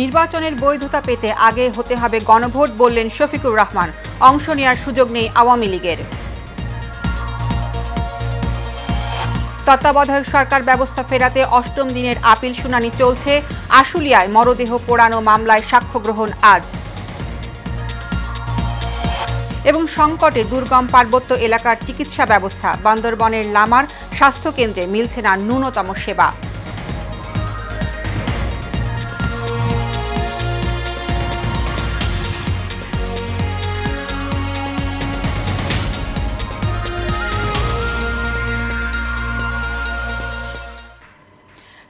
নির্বাচনের বৈধতা পেতে আগে হতে হবে গণভোট বললেন শফিকুর রহমান। অংশ নেওয়ার সুযোগ নেই আওয়ামী লীগের। তত্ত্বাবধায়ক সরকার ব্যবস্থা ফেরাতে অষ্টম দিনের আপিল শুনানি চলছে। আশুলিয়ায় মরদেহ পোড়ানো মামলায় সাক্ষ্য গ্রহণ আজ। এবং সংকটে দুর্গম পার্বত্য এলাকার চিকিৎসা ব্যবস্থা। বান্দরবনের লামার স্বাস্থ্যকেন্দ্রে মিলছে না ন্যূনতম সেবা।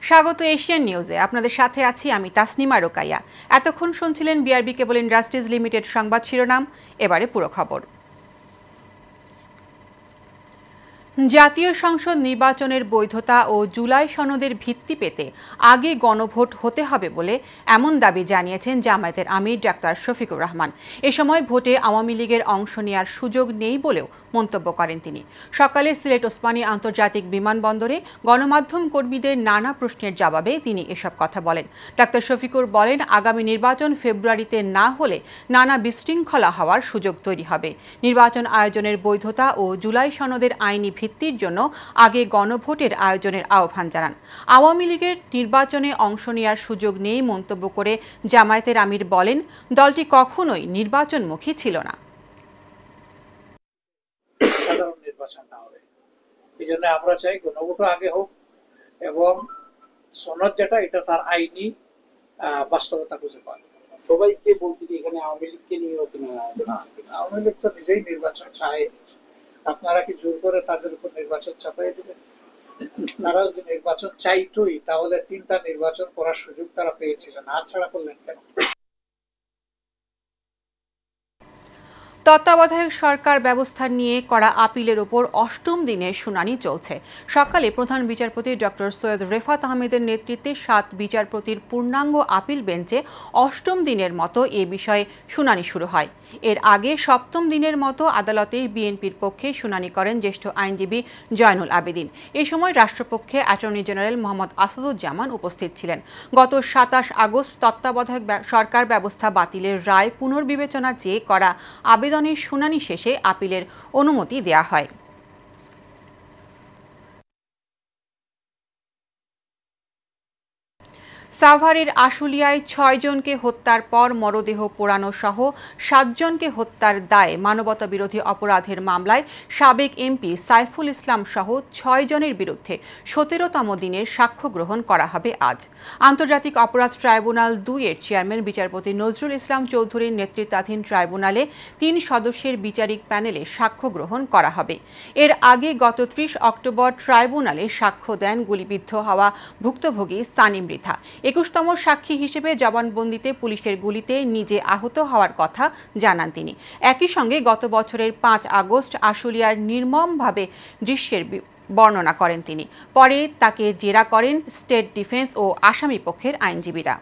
স্বাগত এশিয়ান নিউজে। আপনাদের সাথে আছি আমি তাসনিমা রোকাইয়া। এতক্ষণ শুনছিলেন বিআরবি কেবল ইন্ডাস্ট্রিজ লিমিটেড সংবাদ শিরোনাম। এবারে পুরো খবর। জাতীয় সংসদ নির্বাচনের বৈধতা ও জুলাই সনদের ভিত্তি পেতে আগে গণভোট হতে হবে বলে এমন দাবি জানিয়েছেন জামায়াতের আমির ডাক্তার শফিকুর রহমান। এ সময় ভোটে আওয়ামী লীগের অংশ নেওয়ার সুযোগ নেই বলেও মন্তব্য করেন তিনি। সকালে সিলেট ওসমানী আন্তর্জাতিক বিমানবন্দরে গণমাধ্যম কর্মীদের নানা প্রশ্নের জবাবে তিনি এসব কথা বলেন। ডাক্তার শফিকুর বলেন, আগামী নির্বাচন ফেব্রুয়ারিতে না হলে নানা বিশৃঙ্খলা হওয়ার সুযোগ তৈরি হবে। নির্বাচন আয়োজনের বৈধতা ও জুলাই সনদের আইনি ভিত্তির জন্য আগে গণভোটের আয়োজনের আহ্বান জানান। আওয়ামী লীগের নির্বাচনে অংশ নেওয়ার সুযোগ নেই মন্তব্য করে জামায়াতের আমির বলেন, দলটি কখনোই নির্বাচনমুখী ছিল না। সাধারণ নির্বাচন না হবে, এই জন্য আমরা চাই গণভোট আগে হোক এবং সনদ যেটা এটা তার আইনি বাস্তবতা খুঁজে পায়। সবাইকে বলতে কি এখানে আওয়ামী লীগকে নিয়ে আওয়ামী লীগ তো নিজেই নির্বাচন চায়, আপনারা কি জোর করে তাদের উপর নির্বাচন চাপাই দেবেন? তারা যদি নির্বাচন চাইতোই তাহলে 3টা নির্বাচন করার সুযোগ তারা পেয়েছিলেন, হাতছাড়া করলেন কেন? তত্ত্বাবধায়ক সরকার ব্যবস্থা নিয়ে করা আপিলের ওপর অষ্টম দিনের শুনানি চলছে। সকালে প্রধান বিচারপতি ডক্টর সৈয়দ রেফাত আহমেদের নেতৃত্বে 7 বিচারপতির পূর্ণাঙ্গ আপিল বেঞ্চে অষ্টম দিনের মতো এ বিষয়ে শুনানি শুরু হয়। এর আগে সপ্তম দিনের মতো আদালতে বিএনপির পক্ষে শুনানি করেন জ্যেষ্ঠ আইনজীবী জয়নুল আবেদিন। এ সময় রাষ্ট্রপক্ষে অ্যাটর্নি জেনারেল মোহাম্মদ আসাদুজ্জামান উপস্থিত ছিলেন। গত 27 আগস্ট তত্ত্বাবধায়ক সরকার ব্যবস্থা বাতিলের রায় পুনর্বিবেচনা চেয়ে করা আবেদনের শুনানি শেষে আপিলের অনুমতি দেয়া হয়। সাভারের আশুলিয়ায় 6 জনকে হত্যার পর মরদেহ পোড়ানো সহ 7 জনকে হত্যার দায়ে মানবতাবিরোধী অপরাধের মামলায় সাবেক এমপি সাইফুল ইসলাম সহ 6 জনের বিরুদ্ধে 17তম দিনের সাক্ষ্য গ্রহণ করা হবে আজ। আন্তর্জাতিক অপরাধ ট্রাইব্যুনাল 2-এর চেয়ারম্যান বিচারপতি নজরুল ইসলাম চৌধুরীর নেতৃত্বাধীন ট্রাইব্যুনালে 3 সদস্যের বিচারিক প্যানেলে সাক্ষ্য গ্রহণ করা হবে। এর আগে গত 30 অক্টোবর ট্রাইব্যুনালে সাক্ষ্য দেন গুলিবিদ্ধ হওয়া ভুক্তভোগী সানি মৃধা। 21তম সাক্ষী হিসেবে জবানবন্দিতে পুলিশের গুলিতে নিজে আহত হওয়ার কথা জানান তিনি। একই সঙ্গে গত বছরের 5 আগস্ট আশুলিয়ার নির্মমভাবে দৃশ্যের বর্ণনা করেন তিনি। পরে তাকে জেরা করেন স্টেট ডিফেন্স ও আসামি পক্ষের আইনজীবীরা।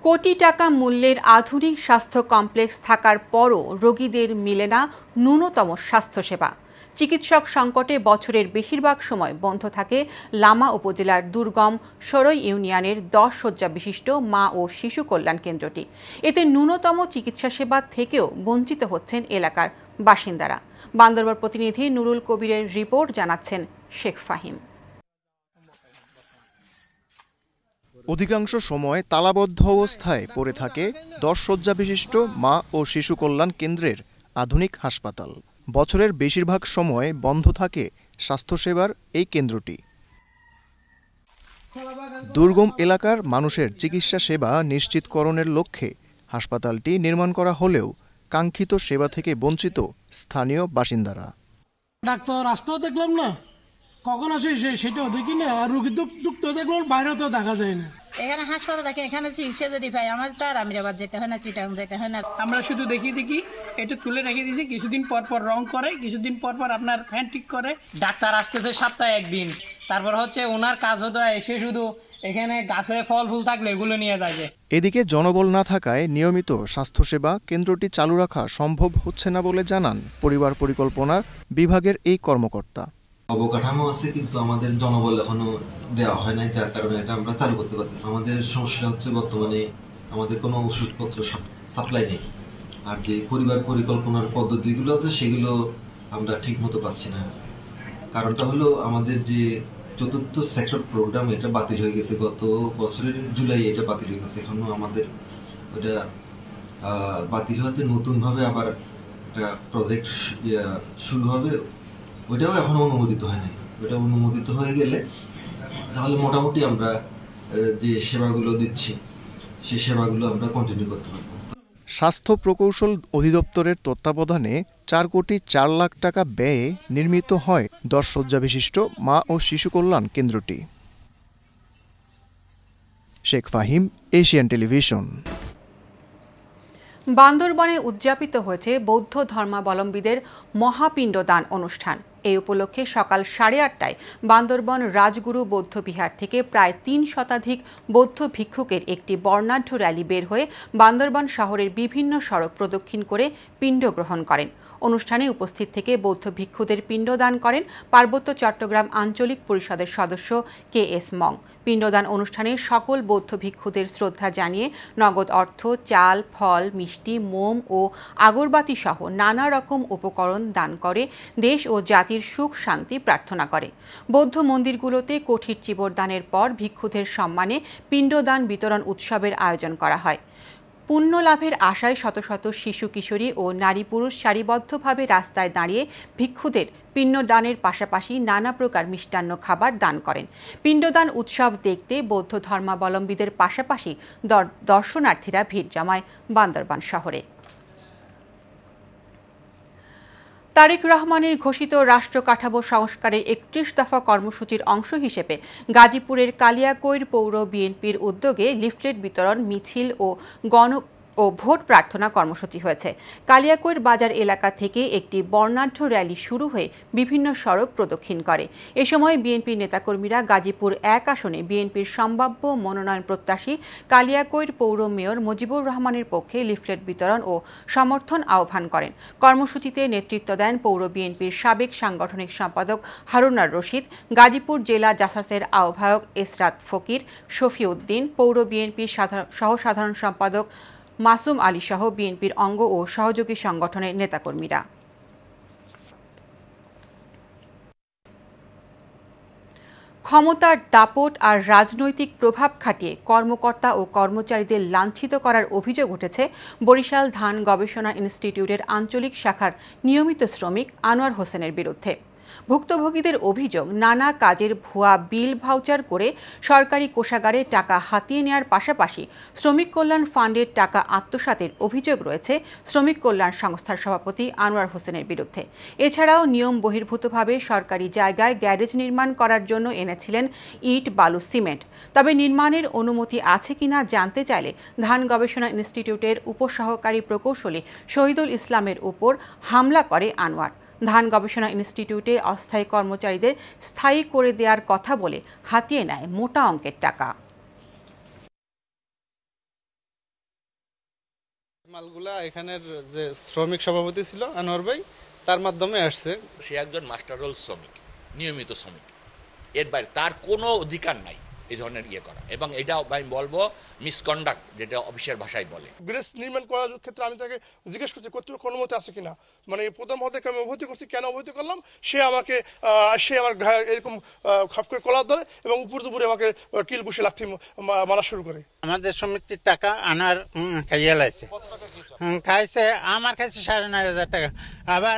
কোটি টাকা মূল্যের আধুনিক স্বাস্থ্য কমপ্লেক্স থাকার পরও রোগীদের মিলে না ন্যূনতম স্বাস্থ্যসেবা। চিকিৎসক সংকটে বছরের বেশিরভাগ সময় বন্ধ থাকে লামা উপজেলার দুর্গম সরই ইউনিয়নের 10 শয্যা বিশিষ্ট মা ও শিশু কল্যাণ কেন্দ্রটি। এতে ন্যূনতম চিকিৎসা সেবা থেকেও বঞ্চিত হচ্ছেন এলাকার বাসিন্দারা। বান্দরবান প্রতিনিধি নুরুল কবিরের রিপোর্ট জানাচ্ছেন শেখ ফাহিম। অধিকাংশ সময় তালাবদ্ধ অবস্থায় পড়ে থাকে 10 শয্যা বিশিষ্ট মা ও শিশু কল্যাণ কেন্দ্রের আধুনিক হাসপাতাল। বছরের বেশিরভাগ সময় বন্ধ থাকে স্বাস্থ্যসেবার এই কেন্দ্রটি। দুর্গম এলাকার মানুষের চিকিৎসা সেবা নিশ্চিতকরণের লক্ষ্যে হাসপাতালটি নির্মাণ করা হলেও কাঙ্ক্ষিত সেবা থেকে বঞ্চিত স্থানীয় বাসিন্দারা। ডাক্তার আসতেও দেখলাম না, কখন আসে সেটাও দেখি না, আর রোগী দুঃখ দেখলাম বাইরেও তো দেখা যায় না। এখানে হাসপাতাল দেখে এখানে চিকিৎসা যদি পাই আমার তো আর আমিরাবাদ যেতে হয় না, চিটাং যেতে হয় না। আমরা শুধু দেখি এটা তুলে রেখে দিয়েছি, কিছুদিন পর পর রং করে, কিছুদিন পর পর আপনার ফ্যান ঠিক করে। ডাক্তার আসতেছে সপ্তাহে একদিন, তারপর হচ্ছে ওনার কাজ হতো এসে শুধু এখানে গাছে ফল ফুল থাকলে এগুলো নিয়ে যাবে। এদিকে জনবল না থাকায় নিয়মিত স্বাস্থ্যসেবা কেন্দ্রটি চালু রাখা সম্ভব হচ্ছে না বলে জানান পরিবার পরিকল্পনা বিভাগের এই কর্মকর্তা। অবকাঠামো আছে কিন্তু আমাদের জনবল এখনো দেওয়া হয় নাই, যার কারণে এটা আমরা চালু করতে পারতেছি। আমাদের সমস্যা হচ্ছে বর্তমানে আমাদের কোনো ওষুধপত্র সাপ্লাই নেই, আর যে পরিবার পরিকল্পনার পদ্ধতিগুলো আছে সেগুলো আমরা ঠিক মতো পাচ্ছি না। কারণটা হলো আমাদের যে ৪র্থ সেক্টর প্রোগ্রাম এটা বাতিল হয়ে গেছে, গত বছরের জুলাই এটা বাতিল হয়ে গেছে। এখনো আমাদের ওটা বাতিল হতে নতুনভাবে আবার একটা প্রজেক্ট শুরু হবে, ওইটাও এখনো অনুমোদিত হয়নি। ওইটা অনুমোদিত হয়ে গেলে তাহলে মোটামুটি আমরা যে সেবাগুলো দিচ্ছি সেই সেবাগুলো আমরা কন্টিনিউ করতে পারবো। স্বাস্থ্য প্রকৌশল অধিদপ্তরের তত্ত্বাবধানে 4 কোটি 4 লাখ টাকা ব্যয়ে নির্মিত হয় 10 শয্যা বিশিষ্ট মা ও শিশু কল্যাণ কেন্দ্রটি। Sheikh Fahim, Asian television. বান্দরবনে উদযাপিত হয়েছে বৌদ্ধ ধর্মাবলম্বীদের মহাপিণ্ডদান অনুষ্ঠান। এই উপলক্ষে সকাল 8:30টায় বান্দরবন রাজগুরু বৌদ্ধ বিহার থেকে প্রায় 3 শতাধিক বৌদ্ধ ভিক্ষুকের একটি বর্ণাঢ্য র্যালি বের হয়ে বান্দরবন শহরের বিভিন্ন সড়ক প্রদক্ষিণ করে পিণ্ড গ্রহণ করেন। অনুষ্ঠানে উপস্থিত থেকে বৌদ্ধ ভিক্ষুদের পিণ্ডদান করেন পার্বত্য চট্টগ্রাম আঞ্চলিক পরিষদের সদস্য KS মং। পিণ্ডদান অনুষ্ঠানে সকল বৌদ্ধ ভিক্ষুদের শ্রদ্ধা জানিয়ে নগদ অর্থ, চাল, ফল, মিষ্টি, মোম ও আগরবাতি সহ নানা রকম উপকরণ দান করে দেশ ও জাতির সুখ শান্তি প্রার্থনা করে। বৌদ্ধ মন্দিরগুলোতে কঠির চিবর দানের পর ভিক্ষুদের সম্মানে পিণ্ডদান বিতরণ উৎসবের আয়োজন করা হয়। পুণ্য লাভের আশায় শত শত শিশু কিশোরী ও নারী পুরুষ সারিবদ্ধভাবে রাস্তায় দাঁড়িয়ে ভিক্ষুদের পিণ্ডদানের পাশাপাশি নানা প্রকার মিষ্টান্ন খাবার দান করেন। পিণ্ডদান উৎসব দেখতে বৌদ্ধ ধর্মাবলম্বীদের পাশাপাশি দর্শনার্থীরা ভিড় জমায় বান্দরবান শহরে। তারেক রহমানের ঘোষিত রাষ্ট্র কাঠামো সংস্কারের 31 দফা কর্মসূচির অংশ হিসেবে গাজীপুরের কালিয়াকৈর পৌর বিএনপির উদ্যোগে লিফলেট বিতরণ, মিছিল ও ভোট প্রার্থনা কর্মসূচি হয়েছে। কালিয়াকৈর বাজার এলাকা থেকে একটি বর্ণাঢ্য র্যালি শুরু হয়ে বিভিন্ন সড়ক প্রদক্ষিণ করে। এ সময় বিএনপির নেতাকর্মীরা গাজীপুর 1 আসনে বিএনপির সম্ভাব্য মনোনয়ন প্রত্যাশী কালিয়াকৈর পৌর মেয়র মুজিবুর রহমানের পক্ষে লিফলেট বিতরণ ও সমর্থন আহ্বান করেন। কর্মসূচিতে নেতৃত্ব দেন পৌর বিএনপির সাবেক সাংগঠনিক সম্পাদক হারুনার রশিদ, গাজীপুর জেলা জাসাসের আহ্বায়ক এসরাত ফকির, শফিউদ্দিন, পৌর বিএনপির সহ সাধারণ সম্পাদক মাসুম আলী সহ বিএনপির অঙ্গ ও সহযোগী সংগঠনের নেতাকর্মীরা। ক্ষমতার দাপট আর রাজনৈতিক প্রভাব খাটিয়ে কর্মকর্তা ও কর্মচারীদের লাঞ্ছিত করার অভিযোগ উঠেছে বরিশাল ধান গবেষণা ইনস্টিটিউটের আঞ্চলিক শাখার নিয়মিত শ্রমিক আনোয়ার হোসেনের বিরুদ্ধে। ভুক্তভোগীদের অভিযোগ, নানা কাজের ভুয়া বিল ভাউচার করে সরকারি কোষাগারে টাকা হাতিয়ে নেওয়ার পাশাপাশি শ্রমিক কল্যাণ ফান্ডের টাকা আত্মসাতের অভিযোগ রয়েছে শ্রমিক কল্যাণ সংস্থার সভাপতি আনোয়ার হোসেনের বিরুদ্ধে। এছাড়াও নিয়ম বহির্ভূতভাবে সরকারি জায়গায় গ্যারেজ নির্মাণ করার জন্য এনেছিলেন ইট, বালু, সিমেন্ট। তবে নির্মাণের অনুমতি আছে কিনা জানতে চাইলে ধান গবেষণা ইনস্টিটিউটের উপসহকারী প্রকৌশলী শহীদুল ইসলামের উপর হামলা করে আনোয়ার। ধান গবেষণা ইনস্টিটিউটে অস্থায়ী কর্মচারীদের স্থায়ী করে দেওয়ার কথা বলে হাতিয়ে নেয় মোটা অঙ্কের টাকা। মালগুলা এখানের যে শ্রমিক সভাপতি ছিল আনোয়ার ভাই, তার মাধ্যমে আসছে। সে একজন মাস্টার রোল শ্রমিক, নিয়মিত শ্রমিক, এর বাইরে তার কোনো অধিকার নাই এই ধরনের ইয়ে করা, এবং এটা আমি বলবো মিসকন্ডাক্ট, যেটা অফিসের ভাষায় বলে। ব্রিজ নির্মাণ করার ক্ষেত্রে আমি তাকে জিজ্ঞেস করছি কর্তৃপক্ষ অনুমতি আছে কিনা, মানে প্রথম হতে আমি অবহিত করছি, কেন অবহিত করলাম, সে আমার এরকম খাপ করে কলার ধরে এবং উপরে আমাকে কিল ঘুষে লাথি মারা শুরু করে। আমাদের সমিতির টাকা আনার খাইয়ে লাইছে, খাইছে আমার খাইছে 9,500 টাকা, আবার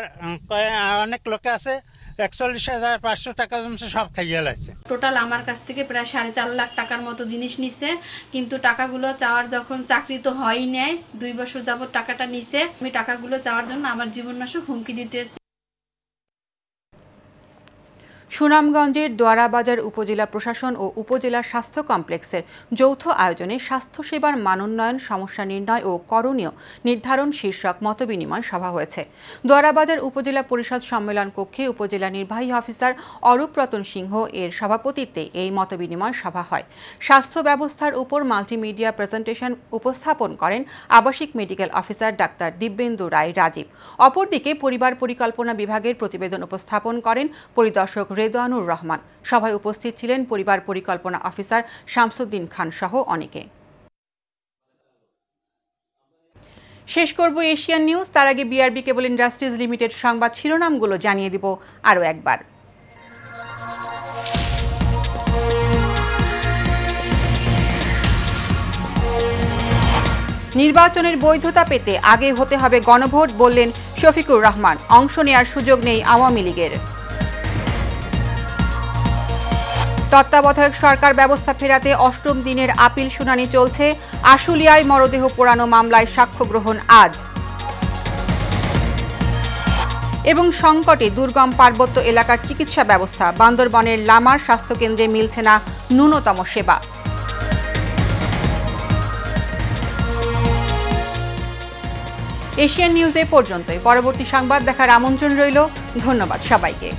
অনেক লোকে আছে 41,500 টাকা জমছে, সব খাইয়ে লাগছে। টোটাল আমার কাছ থেকে প্রায় 4.5 লাখ টাকার মতো জিনিস নিছে, কিন্তু টাকাগুলো চাওয়ার যখন চাকরি তো হয়ই নাই, 2 বছর যাবত টাকাটা নিছে। আমি টাকাগুলো চাওয়ার জন্য আমার জীবননাশক হুমকি দিতেছি। সুনামগঞ্জের দোয়ারাবাজার উপজেলা প্রশাসন ও উপজেলা স্বাস্থ্য কমপ্লেক্সের যৌথ আয়োজনে স্বাস্থ্যসেবার মানোন্নয়ন, সমস্যা নির্ণয় ও করণীয় নির্ধারণ শীর্ষক মতবিনিময় সভা হয়েছে। দোয়ারাবাজার উপজেলা পরিষদ সম্মেলন কক্ষে উপজেলা নির্বাহী অফিসার অরূপ রতন সিংহ এর সভাপতিত্বে এই মতবিনিময় সভা হয়। স্বাস্থ্য ব্যবস্থার উপর মাল্টিমিডিয়া প্রেজেন্টেশন উপস্থাপন করেন আবাসিক মেডিকেল অফিসার ডাক্তার দিব্যেন্দু রায় রাজীব। অপরদিকে পরিবার পরিকল্পনা বিভাগের প্রতিবেদন উপস্থাপন করেন পরিদর্শক রেদওয়ানুর রহমান। সভায় উপস্থিত ছিলেন পরিবার পরিকল্পনা অফিসার শামসুদ্দিন খান সহ অনেকে। শেষ করব এশিয়ান নিউজ। তার আগে বিআরবি কেবল ইন্ডাস্ট্রিজ লিমিটেড সংবাদ শিরোনামগুলো জানিয়ে দিব আরও একবার। নির্বাচনের বৈধতা পেতে আগে হতে হবে গণভোট, বললেন শফিকুর রহমান। অংশ নেয়ার সুযোগ নেই আওয়ামী লীগের। তত্ত্বাবধায়ক সরকার ব্যবস্থা ফেরাতে ৮ম দিনের আপিল শুনানি চলছে। আশুলিয়ায় মরদেহ পোড়ানো মামলায় সাক্ষ্য গ্রহণ আজ। এবং সংকটে দুর্গম পার্বত্য এলাকার চিকিৎসা ব্যবস্থা। বান্দরবনের লামার স্বাস্থ্যকেন্দ্রে মিলছে না ন্যূনতম সেবা। এশিয়ান নিউজ এ পর্যন্তই। পরবর্তী সংবাদ দেখার আমন্ত্রণ রইল। ধন্যবাদ সবাইকে।